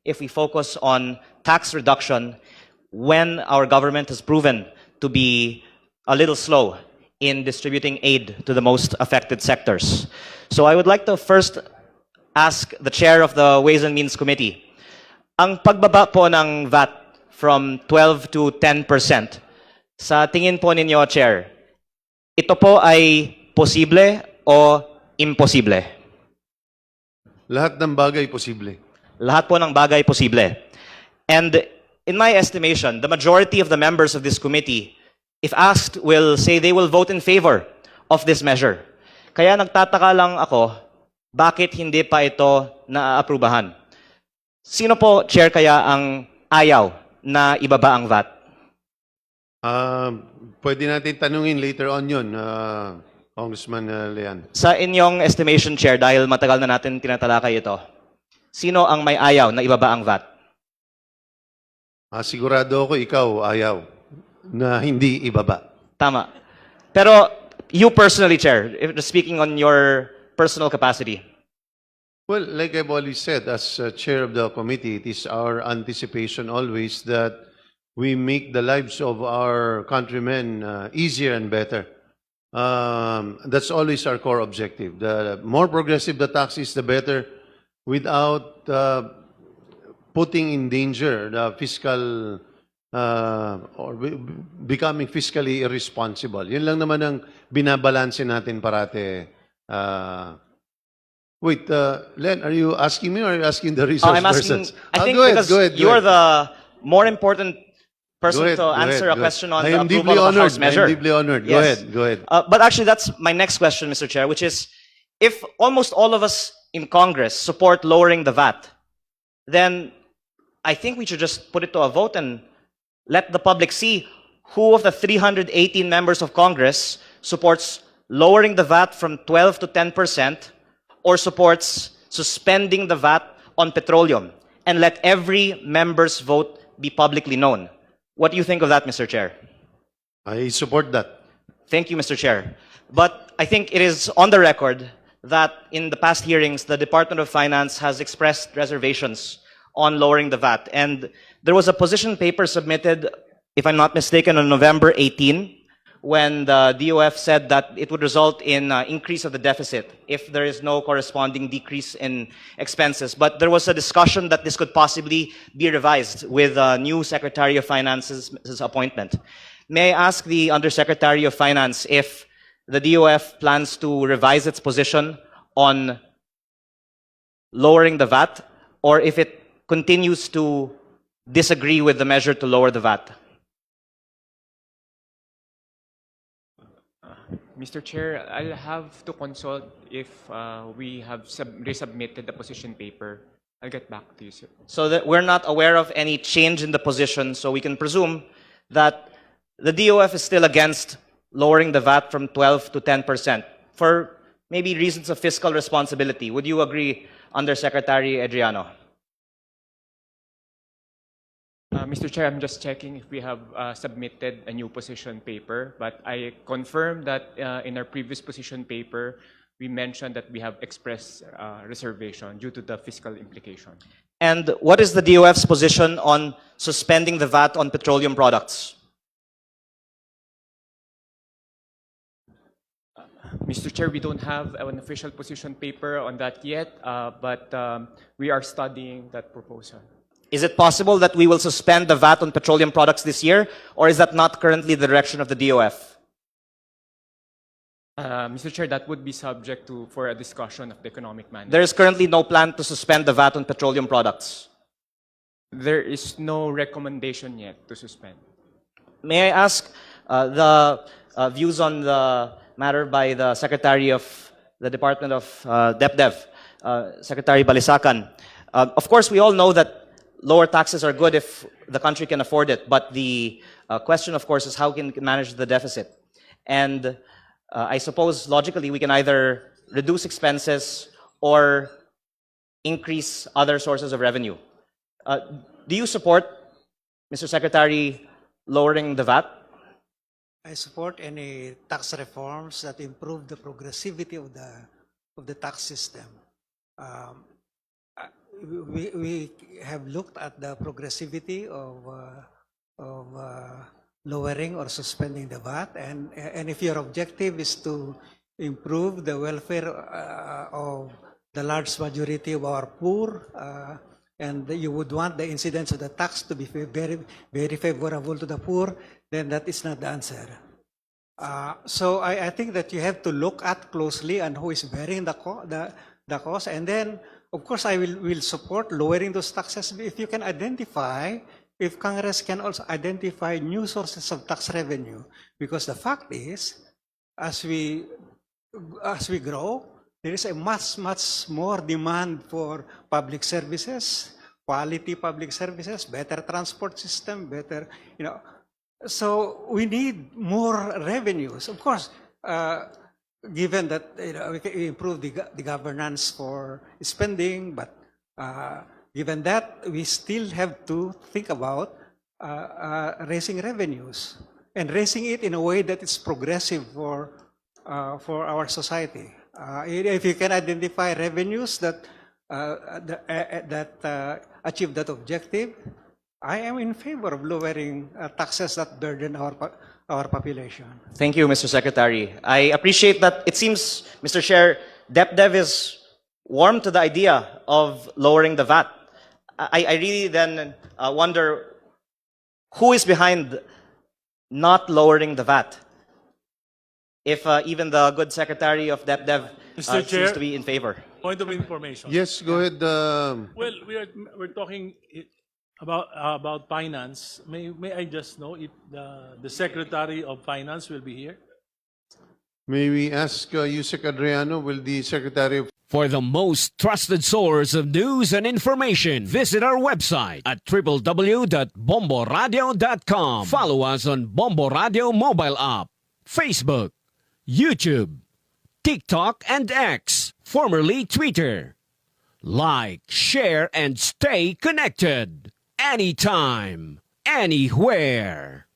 if we focus on tax reduction when our government has proven to be a little slow in distributing aid to the most affected sectors. So I would like to first ask the chair of the Ways and Means Committee, ang pagbaba po ng VAT from 12 to 10%, sa tingin po ninyo, Chair, ito po ay posible o imposible? Lahat ng bagay posible. Lahat po ng bagay posible. And in my estimation, the majority of the members of this committee, if asked, will say they will vote in favor of this measure. Kaya nagtataka lang ako, bakit hindi pa ito naaaprubahan? Sino po, Chair, kaya ang ayaw na ibaba ang VAT? Pwede natin tanungin later on yun, Congressman Leandro. Sa inyong estimation, Chair, dahil matagal na natin tinatalakay ito, sino ang may ayaw na ibaba ang VAT? Sigurado ako ikaw ayaw na hindi ibaba. Tama. Pero you personally, Chair, if speaking on your personal capacity. Well, like I've always said, as chair of the committee, it is our anticipation always that we make the lives of our countrymen easier and better. That's always our core objective. The more progressive the tax is, the better, without putting in danger the fiscal or becoming fiscally irresponsible. Yun lang naman ang binabalanse natin parate. Wait, Len, are you asking me or are you asking the resource I'm asking, persons? I think go ahead, because go ahead, you are the more important person to answer a go question on I the am approval deeply of a honored. House measure. I am deeply honored. Yes. Go ahead. But actually, that's my next question, Mr. Chair, which is, if almost all of us in Congress support lowering the VAT, then I think we should just put it to a vote and let the public see who of the 318 members of Congress supports lowering the VAT from 12 to 10% or supports suspending the VAT on petroleum, and let every member's vote be publicly known. What do you think of that, Mr. Chair? I support that. Thank you, Mr. Chair. But I think it is on the record that in the past hearings, the Department of Finance has expressed reservations on lowering the VAT. And there was a position paper submitted, if I'm not mistaken, on November 18, when the DOF said that it would result in increase of the deficit if there is no corresponding decrease in expenses. But there was a discussion that this could possibly be revised with new Secretary of Finance's appointment. May I ask the Undersecretary of Finance if the DOF plans to revise its position on lowering the VAT, or if it continues to disagree with the measure to lower the VAT? Mr. Chair, I'll have to consult if we have resubmitted the position paper. I'll get back to you, sir. So that we're not aware of any change in the position, so we can presume that the DOF is still against lowering the VAT from 12 to 10% for maybe reasons of fiscal responsibility. Would you agree, Undersecretary Adriano? Mr. Chair, I'm just checking if we have submitted a new position paper, but I confirm that in our previous position paper, we mentioned that we have expressed reservation due to the fiscal implication. And what is the DOF's position on suspending the VAT on petroleum products? Mr. Chair, we don't have an official position paper on that yet, but we are studying that proposal. Is it possible that we will suspend the VAT on petroleum products this year, or is that not currently the direction of the DOF? Mr. Chair, that would be subject for a discussion of the economic manager. There is currently no plan to suspend the VAT on petroleum products. There is no recommendation yet to suspend. May I ask the views on the matter by the Secretary of the Department of DepDev, Secretary Balisacan? Of course, we all know that lower taxes are good if the country can afford it, but the question, of course, is how can we manage the deficit? And I suppose logically we can either reduce expenses or increase other sources of revenue. Do you support, Mr. Secretary, lowering the VAT? I support any tax reforms that improve the progressivity of the tax system. we have looked at the progressivity of lowering or suspending the VAT, and if your objective is to improve the welfare of the large majority of our poor, and you would want the incidence of the tax to be very, very favorable to the poor, then that is not the answer. So I think that you have to look at closely and who is bearing the cost, and then of course I will support lowering those taxes if you can identify, if Congress can also identify new sources of tax revenue, because the fact is, as we grow, there is a much more demand for public services, quality public services, better transport system, better, so we need more revenues. Of course, given that we can improve the governance for spending, but given that, we still have to think about raising revenues and raising it in a way that is progressive for our society. If you can identify revenues that achieve that objective, I am in favor of lowering taxes that burden our population. Thank you, Mr. Secretary. I appreciate that it seems, Mr. Chair, DepDev is warm to the idea of lowering the VAT. I really then wonder who is behind not lowering the VAT? If even the good Secretary of DepDev Mr. seems Chair. to be in favor. Point of information. Yes, go ahead. Well, we're talking about finance. May I just know if the Secretary of Finance will be here? May we ask Yusek Adriano, will the Secretary of For the most trusted source of news and information, visit our website at www.bomboradio.com. Follow us on Bombo Radio mobile app, Facebook, YouTube, TikTok, and X, formerly Twitter. Like, share, and stay connected. Anytime, anywhere.